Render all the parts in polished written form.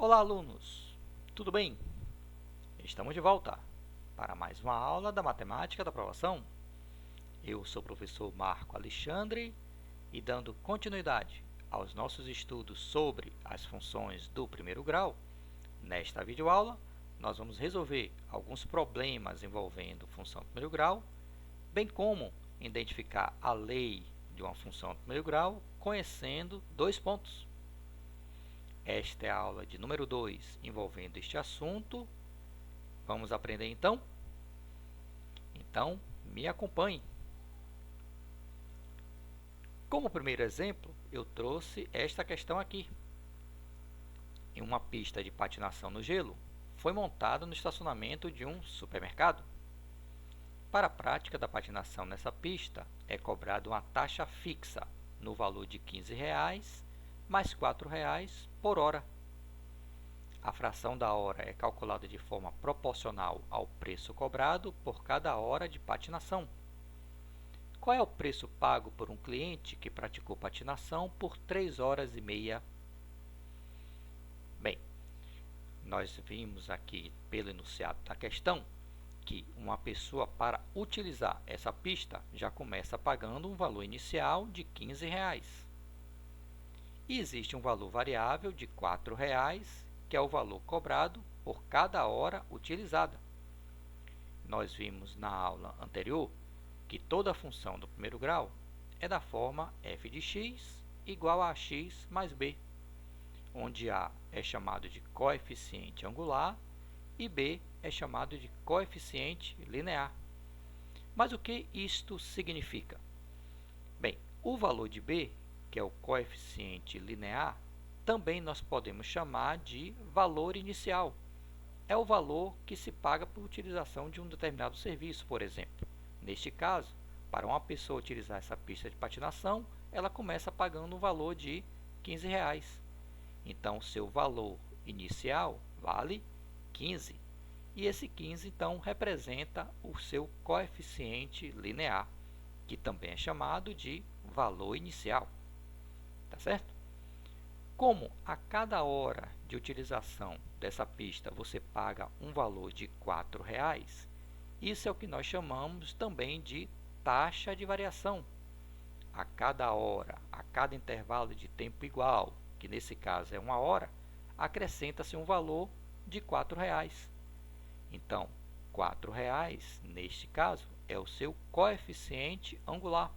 Olá, alunos! Tudo bem? Estamos de volta para mais uma aula da Matemática da Aprovação. Eu sou o professor Marco Alexandre e, dando continuidade aos nossos estudos sobre as funções do primeiro grau, nesta videoaula nós vamos resolver alguns problemas envolvendo função do primeiro grau, bem como identificar a lei de uma função do primeiro grau conhecendo dois pontos. Esta é a aula de número 2 envolvendo este assunto. Vamos aprender então? Então, me acompanhe. Como primeiro exemplo, eu trouxe esta questão aqui. Em uma pista de patinação no gelo, foi montada no estacionamento de um supermercado. Para a prática da patinação nessa pista, é cobrada uma taxa fixa no valor de R$ 15 mais R$ 4 por hora. A fração da hora é calculada de forma proporcional ao preço cobrado por cada hora de patinação. Qual é o preço pago por um cliente que praticou patinação por 3 horas e meia? Bem, nós vimos aqui pelo enunciado da questão que uma pessoa, para utilizar essa pista, já começa pagando um valor inicial de R$ 15. E existe um valor variável de R$ 4, que é o valor cobrado por cada hora utilizada. Nós vimos na aula anterior que toda função do primeiro grau é da forma f de x igual a x mais b, onde a é chamado de coeficiente angular e b é chamado de coeficiente linear. Mas o que isto significa? Bem, o valor de b, que é o coeficiente linear, também nós podemos chamar de valor inicial. É o valor que se paga por utilização de um determinado serviço, por exemplo. Neste caso, para uma pessoa utilizar essa pista de patinação, ela começa pagando um valor de R$ 15. Então, seu valor inicial vale 15. E esse 15, então, representa o seu coeficiente linear, que também é chamado de valor inicial. Tá certo? Como a cada hora de utilização dessa pista você paga um valor de R$ 4, isso é o que nós chamamos também de taxa de variação. A cada hora, a cada intervalo de tempo igual, que nesse caso é 1 hora, acrescenta-se um valor de R$ 4. Então, R$ 4, neste caso, é o seu coeficiente angular,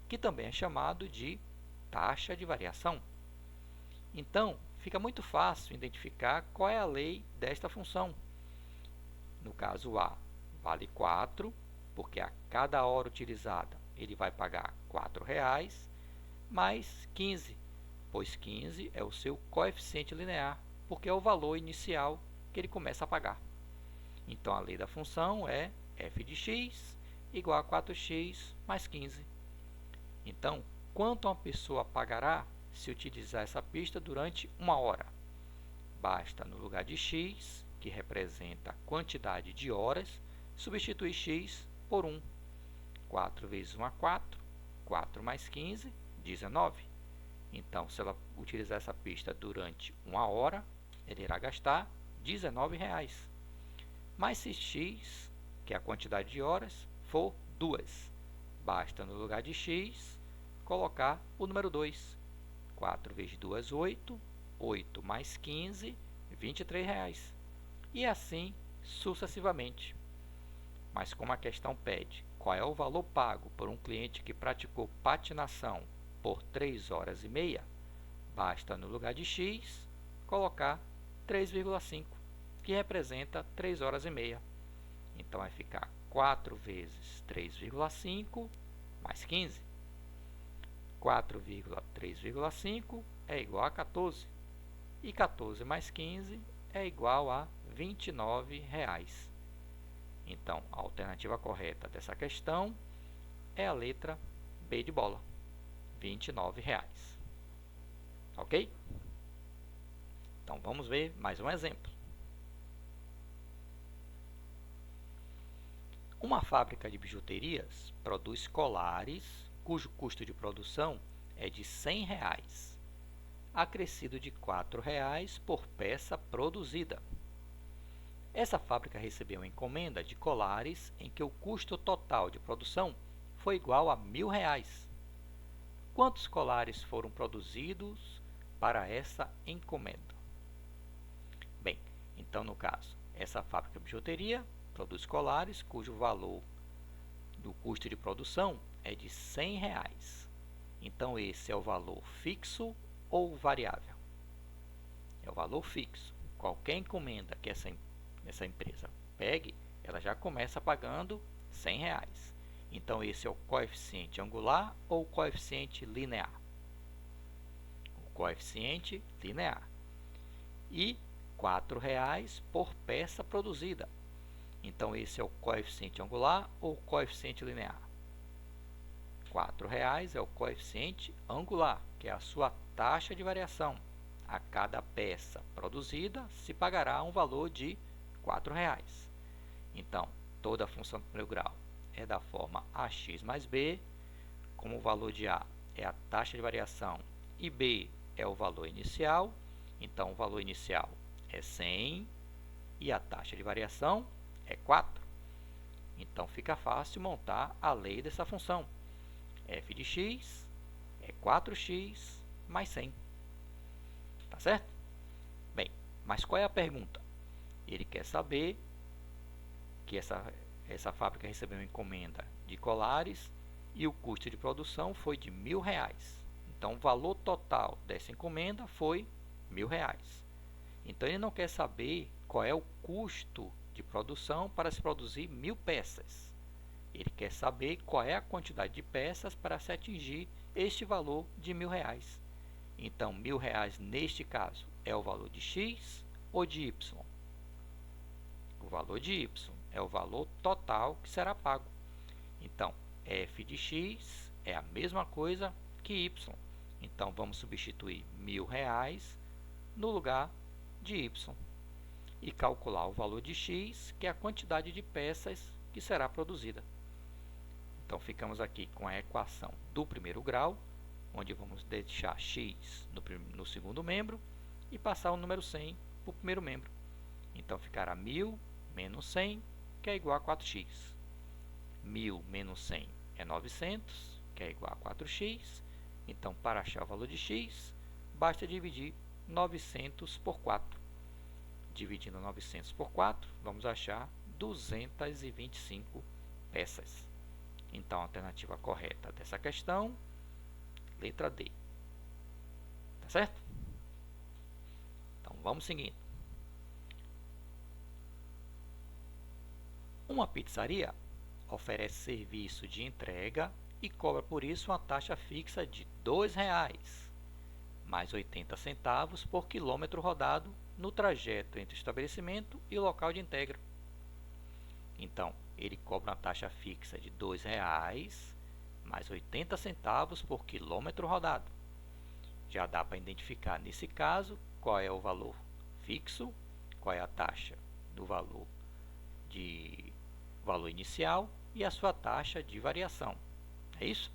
que também é chamado de taxa de variação. Então, fica muito fácil identificar qual é a lei desta função. No caso A, vale 4, porque a cada hora utilizada ele vai pagar R$ 4, mais 15, pois 15 é o seu coeficiente linear, porque é o valor inicial que ele começa a pagar. Então, a lei da função é f de x igual a 4x mais 15. Então, quanto uma pessoa pagará se utilizar essa pista durante 1 hora? Basta, no lugar de x, que representa a quantidade de horas, substituir x por 1. 4 vezes 1 é 4, 4 mais 15, 19. Então, se ela utilizar essa pista durante 1 hora, ela irá gastar R$ 19. Mas se x, que é a quantidade de horas, for 2, basta, no lugar de x, colocar o número 2. 4 vezes 2, 8. 8 mais 15, R$ 23. E assim sucessivamente. Mas como a questão pede qual é o valor pago por um cliente que praticou patinação por 3 horas e meia, basta, no lugar de x, colocar 3,5, que representa 3 horas e meia. Então, vai ficar 4 vezes 3,5 mais 15. 4,3,5 é igual a 14. E 14 mais 15 é igual a R$ 29. Então, a alternativa correta dessa questão é a letra B de bola, R$ 29. Ok? Então, vamos ver mais um exemplo. Uma fábrica de bijuterias produz colares cujo custo de produção é de R$ 100. acrescido de R$ 4,00 por peça produzida. Essa fábrica recebeu uma encomenda de colares em que o custo total de produção foi igual a R$ 1.000. Quantos colares foram produzidos para essa encomenda? Bem, então no caso, essa fábrica de bijuteria produz colares cujo valor do custo de produção é de R$ 100. Então esse é o valor fixo ou variável? É o valor fixo. Qualquer encomenda que essa empresa pegue, ela já começa pagando R$ 100. Então esse é o coeficiente angular ou coeficiente linear? O coeficiente linear. E R$ 4,00 por peça produzida. Então esse é o coeficiente angular ou coeficiente linear? R$ 4,00 é o coeficiente angular, que é a sua taxa de variação. A cada peça produzida se pagará um valor de R$ 4,00. Então, toda a função do primeiro grau é da forma ax mais b, como o valor de a é a taxa de variação e b é o valor inicial. Então, o valor inicial é 100 e a taxa de variação é 4. Então, fica fácil montar a lei dessa função. f de x é 4x mais 100. Tá certo? Bem, mas qual é a pergunta? Ele quer saber que essa fábrica recebeu uma encomenda de colares e o custo de produção foi de R$ 1.000. Então, o valor total dessa encomenda foi R$ 1.000. Então, ele não quer saber qual é o custo de produção para se produzir 1.000 peças. Ele quer saber qual é a quantidade de peças para se atingir este valor de R$ 1.000. Então, R$ 1.000 neste caso é o valor de x ou de y? O valor de y é o valor total que será pago. Então, f de x é a mesma coisa que y. Então, vamos substituir R$ 1.000 no lugar de y e calcular o valor de x, que é a quantidade de peças que será produzida. Então, ficamos aqui com a equação do primeiro grau, onde vamos deixar x no segundo membro e passar o número 100 para o primeiro membro. Então, ficará 1.000 menos 100, que é igual a 4x. 1.000 menos 100 é 900, que é igual a 4x. Então, para achar o valor de x, basta dividir 900 por 4. Dividindo 900 por 4, vamos achar 225 peças. Então, a alternativa correta dessa questão, letra D. Tá certo? Então, vamos seguindo. Uma pizzaria oferece serviço de entrega e cobra por isso uma taxa fixa de R$ 2,00, mais 80 centavos por quilômetro rodado no trajeto entre o estabelecimento e o local de entrega. Então, ele cobra uma taxa fixa de R$ 2,00, mais 80 centavos por quilômetro rodado. Já dá para identificar, nesse caso, qual é o valor fixo, qual é a taxa do valor inicial e a sua taxa de variação. É isso?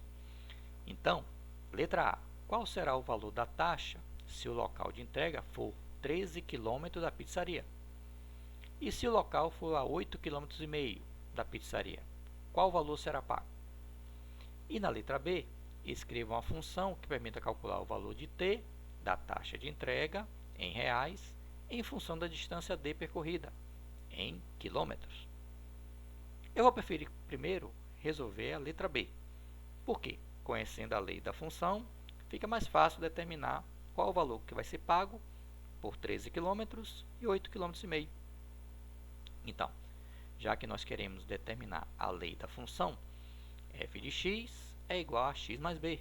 Então, letra A. Qual será o valor da taxa se o local de entrega for 13 km da pizzaria? E se o local for a 8,5 km da pizzaria, qual o valor será pago? E na letra B, escreva uma função que permita calcular o valor de t da taxa de entrega em reais em função da distância d percorrida em quilômetros. Eu vou preferir primeiro resolver a letra B. Por quê? Conhecendo a lei da função, fica mais fácil determinar qual o valor que vai ser pago por 13 km e 8,5 km. Então, já que nós queremos determinar a lei da função, f de x é igual a x mais b,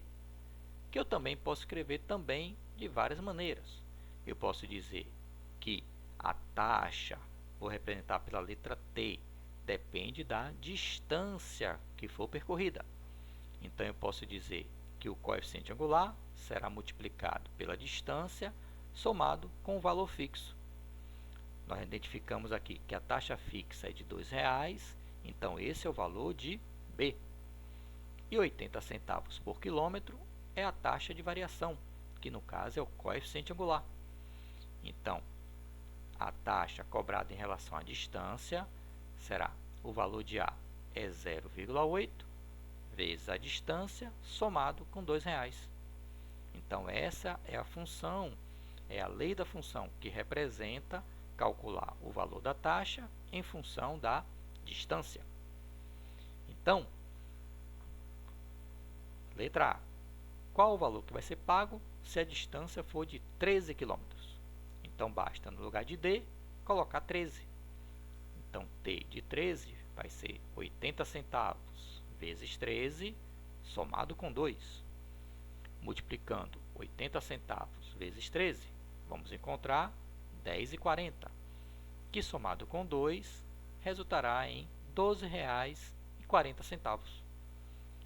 que eu também posso escrever também de várias maneiras. Eu posso dizer que a taxa, vou representar pela letra t, depende da distância que for percorrida. Então, eu posso dizer que o coeficiente angular será multiplicado pela distância somado com o valor fixo. Nós identificamos aqui que a taxa fixa é de R$ 2,00, então esse é o valor de B. E 80 centavos por quilômetro é a taxa de variação, que no caso é o coeficiente angular. Então, a taxa cobrada em relação à distância será o valor de A é 0,8 vezes a distância somado com R$2. Então, essa é a função, é a lei da função que representa calcular o valor da taxa em função da distância. Então, letra A. Qual o valor que vai ser pago se a distância for de 13 km? Então, basta, no lugar de D, colocar 13. Então, T de 13 vai ser 80 centavos vezes 13, somado com 2. Multiplicando 80 centavos vezes 13, vamos encontrar 10,40, que somado com 2, resultará em R$12,40.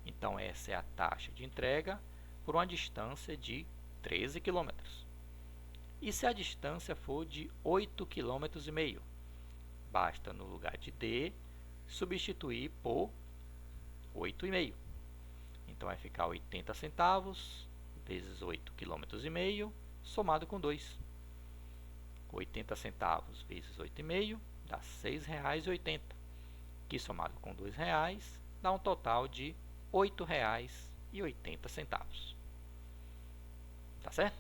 Então, essa é a taxa de entrega por uma distância de 13 km. E se a distância for de 8,5 km? Basta, no lugar de D, substituir por 8,5. Então, vai ficar 80 centavos vezes 8,5 km, somado com 2. 80 centavos vezes 8,5 dá R$6,80, que somado com R$2 dá um total de R$8,80. Tá certo?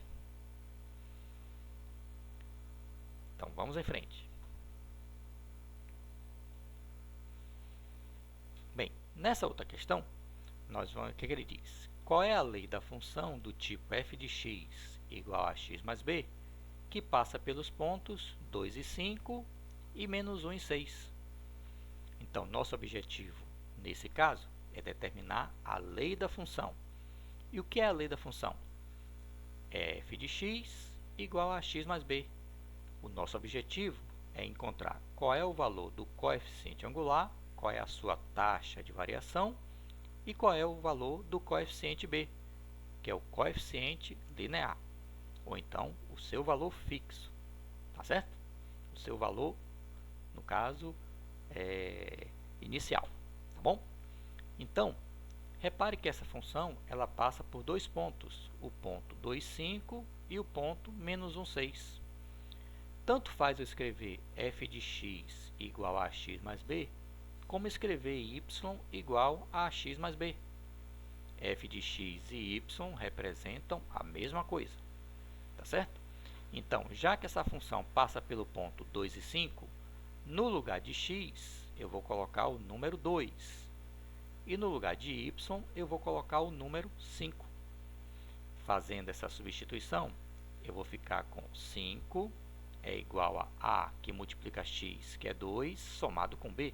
Então, vamos em frente. Bem, nessa outra questão, o que ele diz? Qual é a lei da função do tipo f de x igual a x mais b, que passa pelos pontos 2 e 5 e menos 1 e 6? Então, nosso objetivo, nesse caso, é determinar a lei da função. E o que é a lei da função? É f de x igual a x mais b. O nosso objetivo é encontrar qual é o valor do coeficiente angular, qual é a sua taxa de variação e qual é o valor do coeficiente b, que é o coeficiente linear, ou então o seu valor fixo, tá certo? O seu valor, no caso, inicial, tá bom? Então, repare que essa função ela passa por dois pontos, o ponto 2,5 e o ponto menos 1,6. Tanto faz eu escrever f de x igual a x mais b, como escrever y igual a x mais b. F de x e y representam a mesma coisa, tá certo? Então, já que essa função passa pelo ponto 2 e 5, no lugar de x, eu vou colocar o número 2. E no lugar de y, eu vou colocar o número 5. Fazendo essa substituição, eu vou ficar com 5 é igual a que multiplica x, que é 2, somado com b.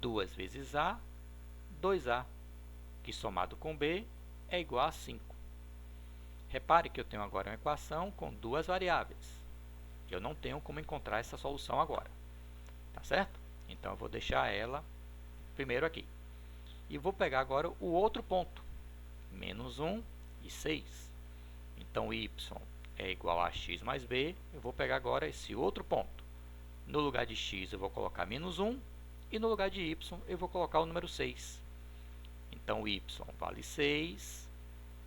2 vezes a, 2a, que somado com b é igual a 5. Repare que eu tenho agora uma equação com duas variáveis. Eu não tenho como encontrar essa solução agora, tá certo? Então, eu vou deixar ela primeiro aqui. E vou pegar agora o outro ponto, menos 1 e 6. Então, y é igual a x mais b. Eu vou pegar agora esse outro ponto. No lugar de x, eu vou colocar menos 1. E no lugar de y, eu vou colocar o número 6. Então, y vale 6,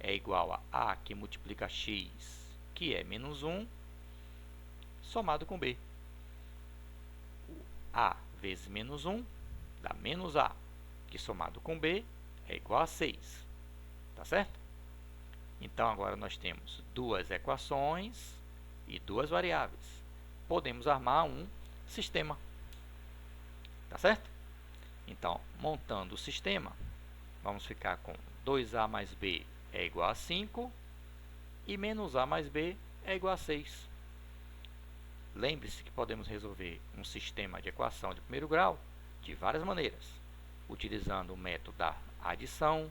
é igual a que multiplica x, que é menos 1, somado com b. A vezes menos 1 dá menos a, que somado com b é igual a 6. Tá certo? Então, agora nós temos duas equações e duas variáveis. Podemos armar um sistema. Tá certo? Então, montando o sistema, vamos ficar com 2a mais b é igual a 5 e menos a mais b é igual a 6. Lembre-se que podemos resolver um sistema de equação de primeiro grau de várias maneiras, utilizando o método da adição,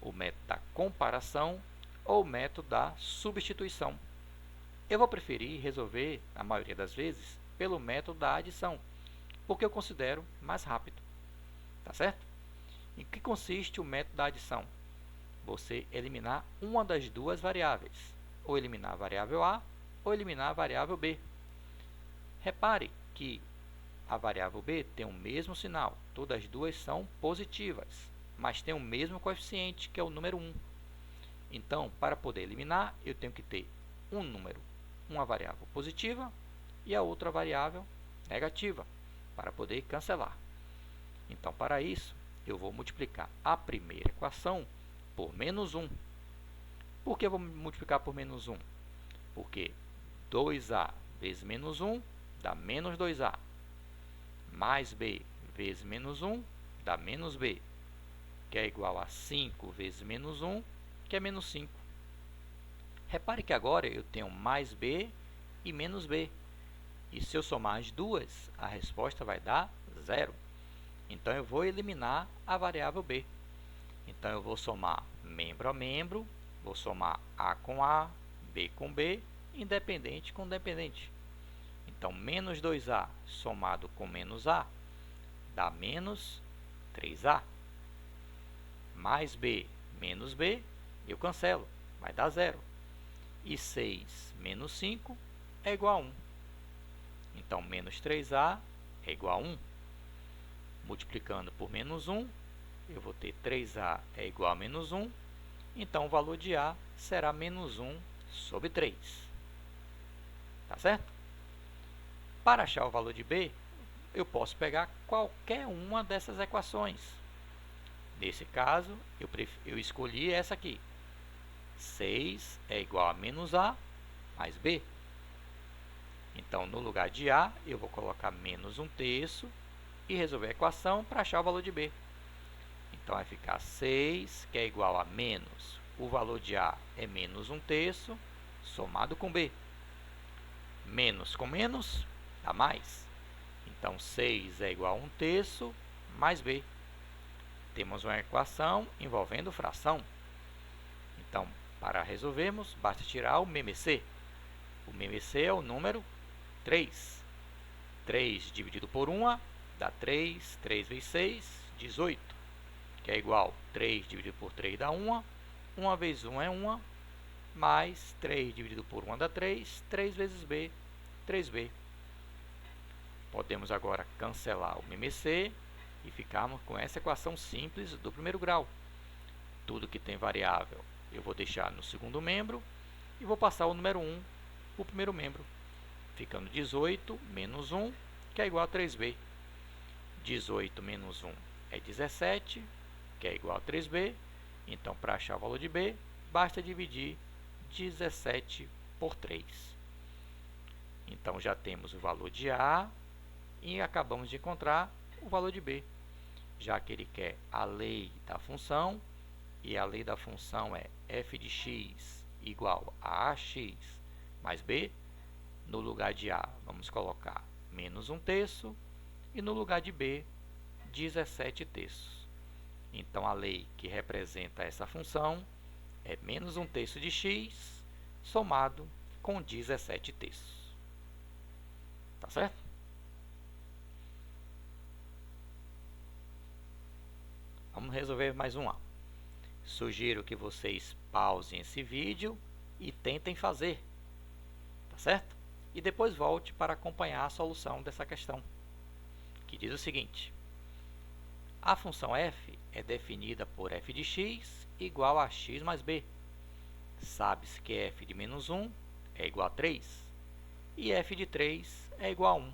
o método da comparação ou o método da substituição. Eu vou preferir resolver, a maioria das vezes, pelo método da adição, porque eu considero mais rápido. Tá certo? Em que consiste o método da adição? Você eliminar uma das duas variáveis, ou eliminar a variável A, ou eliminar a variável B. Repare que a variável B tem o mesmo sinal, todas as duas são positivas, mas tem o mesmo coeficiente, que é o número 1. Então, para poder eliminar, eu tenho que ter um número, uma variável positiva e a outra variável negativa, para poder cancelar. Então, para isso, eu vou multiplicar a primeira equação por menos 1. Por que eu vou multiplicar por menos 1? Porque 2a vezes menos 1 dá menos 2a, mais b vezes menos 1 dá menos b, que é igual a 5 vezes menos 1, que é menos 5. Repare que agora eu tenho mais b e menos b. E se eu somar as duas, a resposta vai dar 0. Então, eu vou eliminar a variável b. Então, eu vou somar membro a membro, vou somar a com a, b com b, independente com dependente. Então, menos 2a somado com menos a dá menos 3a. Mais b menos b, eu cancelo, vai dar 0. E 6 menos 5 é igual a 1. Então, menos 3a é igual a 1. Multiplicando por menos 1, eu vou ter 3a é igual a menos 1. Então, o valor de a será menos 1 sobre 3. Tá certo? Para achar o valor de b, eu posso pegar qualquer uma dessas equações. Nesse caso, eu escolhi essa aqui. 6 é igual a menos a mais b. Então, no lugar de a, eu vou colocar menos 1/3 e resolver a equação para achar o valor de b. Então, vai ficar 6, que é igual a menos, o valor de a é menos 1/3, somado com b. Menos com menos dá mais. Então, 6 é igual a 1/3 mais b. Temos uma equação envolvendo fração. Então, para resolvermos, basta tirar o MMC. O MMC é o número 3. 3 dividido por 1 dá 3. 3 vezes 6, 18. Que é igual a 3 dividido por 3 dá 1. 1 vezes 1 é 1. Mais 3 dividido por 1 dá 3. 3 vezes b, 3b. Podemos agora cancelar o MMC e ficarmos com essa equação simples do primeiro grau. Tudo que tem variável eu vou deixar no segundo membro e vou passar o número 1 para o primeiro membro, ficando 18 menos 1, que é igual a 3b. 18 menos 1 é 17, que é igual a 3b. Então, para achar o valor de b, basta dividir 17 por 3. Então, já temos o valor de a e acabamos de encontrar o valor de b, já que ele quer a lei da função, e a lei da função é f de x igual a ax mais b. No lugar de a, vamos colocar menos 1/3 e no lugar de b, 17/3. Então, a lei que representa essa função é menos 1/3 de x somado com 17/3. Tá certo? Vamos resolver mais uma. Sugiro que vocês pausem esse vídeo e tentem fazer, tá certo? E depois volte para acompanhar a solução dessa questão, que diz o seguinte: a função f é definida por f de x igual a x mais b. Sabe-se que f de menos 1 é igual a 3 e f de 3 é igual a 1.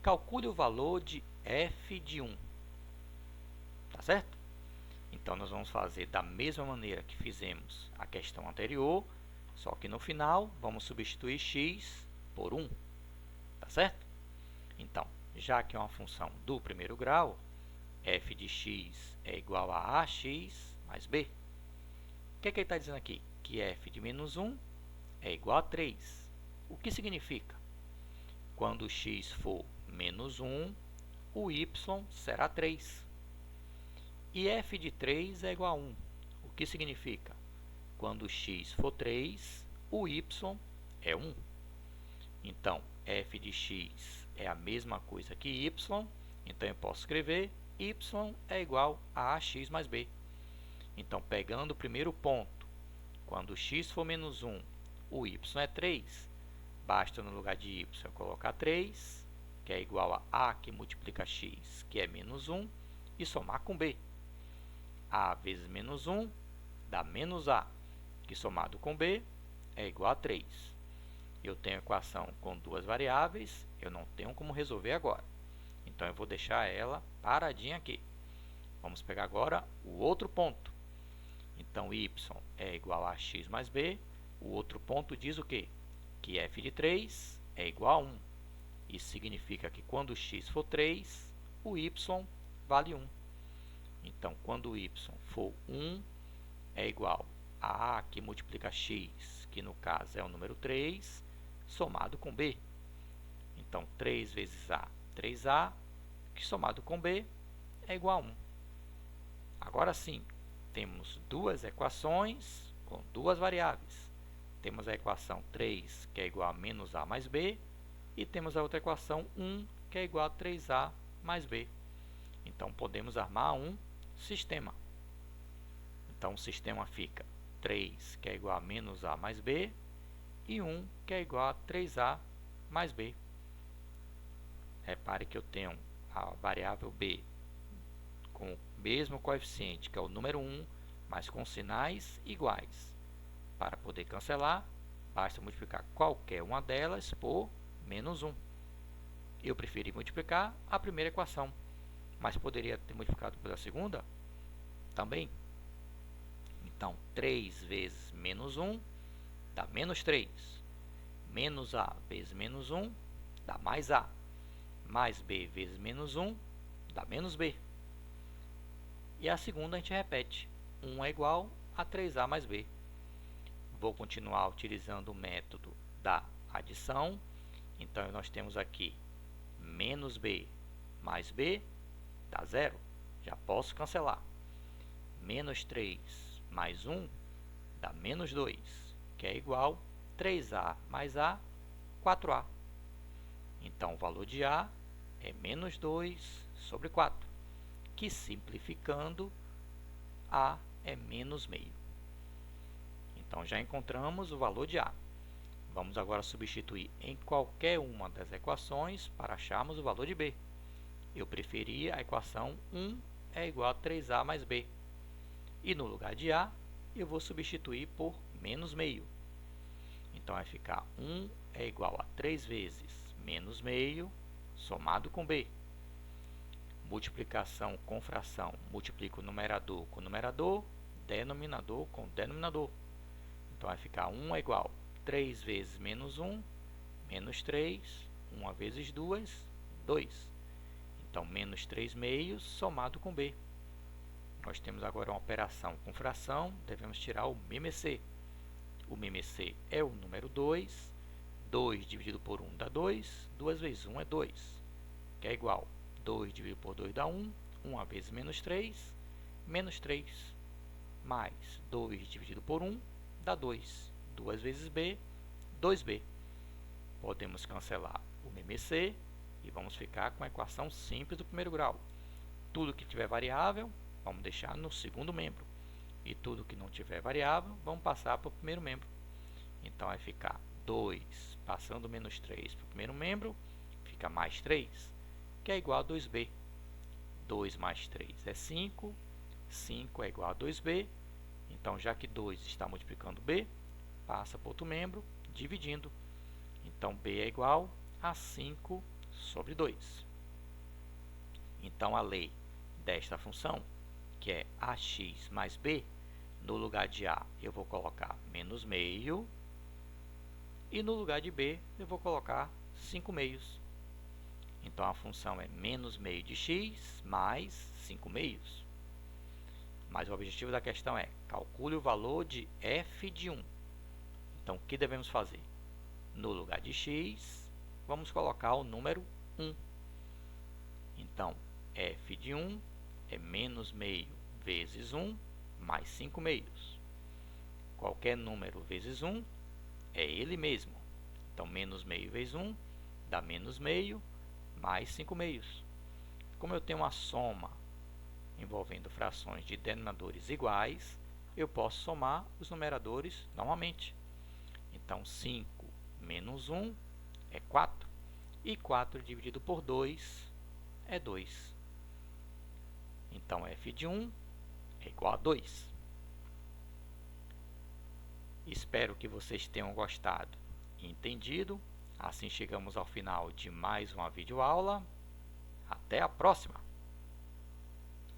Calcule o valor de f de 1. Tá certo? Então, nós vamos fazer da mesma maneira que fizemos a questão anterior, só que no final vamos substituir x por 1. Tá certo? Então, já que é uma função do primeiro grau, f de x é igual a ax mais b. O que ele está dizendo aqui? Que f de menos 1 é igual a 3. O que significa? Quando x for menos 1, o y será 3. E f de 3 é igual a 1. O que significa? Quando x for 3, o y é 1. Então, f de x é a mesma coisa que y. Então, eu posso escrever y é igual a ax mais b. Então, pegando o primeiro ponto, quando x for menos 1, o y é 3. Basta, no lugar de y, eu colocar 3, que é igual a que multiplica x, que é menos 1, e somar com b. A vezes menos 1 dá menos a. que somado com b é igual a 3. Eu tenho a equação com duas variáveis, eu não tenho como resolver agora. Então, eu vou deixar ela paradinha aqui. Vamos pegar agora o outro ponto. Então, y é igual a x mais b. O outro ponto diz o quê? Que f de 3 é igual a 1. Isso significa que quando x for 3, o y vale 1. Então, quando o y for 1, é igual a A que multiplica x, que no caso é o número 3, somado com b. Então, 3 vezes A, 3A, que somado com b é igual a 1. Agora sim, temos duas equações com duas variáveis. Temos a equação 3, que é igual a menos A mais b, e temos a outra equação 1, que é igual a 3A mais b. Então, podemos armar um sistema. Então, o sistema fica 3, que é igual a menos A mais b, e 1, que é igual a 3A mais b. Repare que eu tenho a variável b com o mesmo coeficiente, que é o número 1, mas com sinais iguais. Para poder cancelar, basta multiplicar qualquer uma delas por menos 1. Eu preferi multiplicar a primeira equação, mas poderia ter multiplicado pela segunda também. Então, 3 vezes menos 1 dá menos 3. Menos A vezes menos 1 dá mais A. Mais B vezes menos 1 dá menos B. E a segunda a gente repete. 1 é igual a 3A mais B. Vou continuar utilizando o método da adição. Então, nós temos aqui menos B mais B dá 0. Já posso cancelar. Menos 3 mais 1 dá menos 2, que é igual a 3A mais A, 4A. Então, o valor de A é menos 2 sobre 4, que simplificando, A é menos meio. Então, já encontramos o valor de A. Vamos agora substituir em qualquer uma das equações para acharmos o valor de B. Eu preferia a equação 1 é igual a 3A mais B. E no lugar de A, eu vou substituir por menos meio. Então, vai ficar 1 é igual a 3 vezes menos meio, somado com B. Multiplicação com fração, multiplico o numerador com numerador, denominador com denominador. Então, vai ficar 1 é igual a 3 vezes menos 1, menos 3, 1 vezes 2, 2. Então, menos 3 meios somado com B. Nós temos agora uma operação com fração, devemos tirar o MMC. O MMC é o número 2, 2 dividido por 1 dá 2, 2 vezes 1 é 2, que é igual a 2 dividido por 2 dá 1, 1 vezes menos 3, mais 2 dividido por 1 dá 2, 2 vezes B, 2B. Podemos cancelar o MMC e vamos ficar com a equação simples do primeiro grau. Tudo que tiver variável, vamos deixar no segundo membro. E tudo que não tiver variável, vamos passar para o primeiro membro. Então, vai ficar 2, passando menos 3 para o primeiro membro, fica mais 3, que é igual a 2b. 2 mais 3 é 5, 5 é igual a 2b. Então, já que 2 está multiplicando b, passa para outro membro, dividindo. Então, b é igual a 5 sobre 2. Então, a lei desta função, que é ax mais b, no lugar de a eu vou colocar menos meio, e no lugar de b eu vou colocar 5 meios. Então, a função é menos meio de x mais 5 meios. Mas o objetivo da questão é, calcule o valor de f de 1. Então, o que devemos fazer? No lugar de x, vamos colocar o número 1. Então, f de 1 é menos meio vezes 1 mais 5 meios. Qualquer número vezes 1 é ele mesmo. Então, menos meio vezes 1 dá menos meio mais 5 meios. Como eu tenho uma soma envolvendo frações de denominadores iguais, eu posso somar os numeradores normalmente. Então, 5 menos 1 é 4. E 4 dividido por 2 é 2. Então, f de 1 é igual a 2. Espero que vocês tenham gostado e entendido. Assim chegamos ao final de mais uma videoaula. Até a próxima!